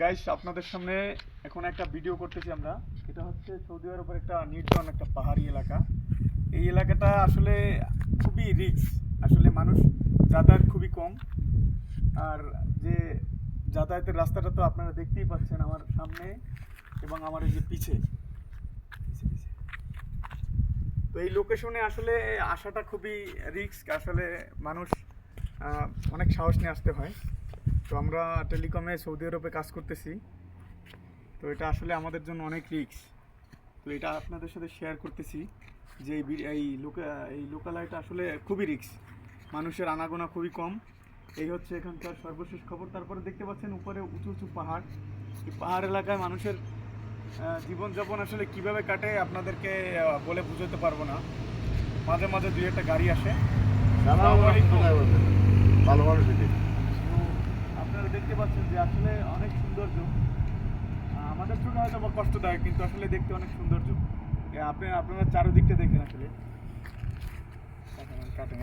Guys, আপনাদের সামনে এখন একটা ভিডিও করতেছি আমরা। এটা হচ্ছে সৌদি আরবের একটা নির্জন একটা পাহাড়ি এলাকা। এই এলাকাটা আসলে খুবই রিস্ক। আসলে মানুষ যাতায়াত খুবই কম। আর যে যাতায়াতের রাস্তাটা তো আপনারা দেখতেই পাচ্ছেন আমার সামনে এবং আমার এই যে পিছে পিছে পিছে। তো এই লোকেশনে আসলে আসাটা খুবই রিস্ক। আসলে মানুষ অনেক সাহস নিয়ে আসতে হয়। তো আমরা টেলিকমে সৌদি আরবে কাজ করতেছি। তো এটা আসলে আমাদের জন্য অনেক রিস্ক। তো এটা আপনাদের সাথে শেয়ার করতেছি যে এই লোকালয়টা আসলে খুবই রিস্ক। মানুষের আনাগোনা খুবই কম। এই হচ্ছে এখানকার সর্বশেষ খবর। তারপরে দেখতে পাচ্ছেন উপরে উঁচু উঁচু পাহাড়। এই পাহাড় এলাকায় মানুষের জীবনযাপন আসলে কিভাবে কাটে আপনাদেরকে বলে বুঝাতে পারবো না। মাঝে মাঝে দুই একটা গাড়ি আসে। ভালো মানুষ এটি। তো আপনারা দেখতে পাচ্ছেন যে আসলে অনেক সৌন্দর্য। আমাদের জন্য হয়তো বা কষ্টদায়ক, কিন্তু আসলে দেখতে অনেক সৌন্দর্য। আপনারা চারদিকটা দেখেন আসলে কাটেন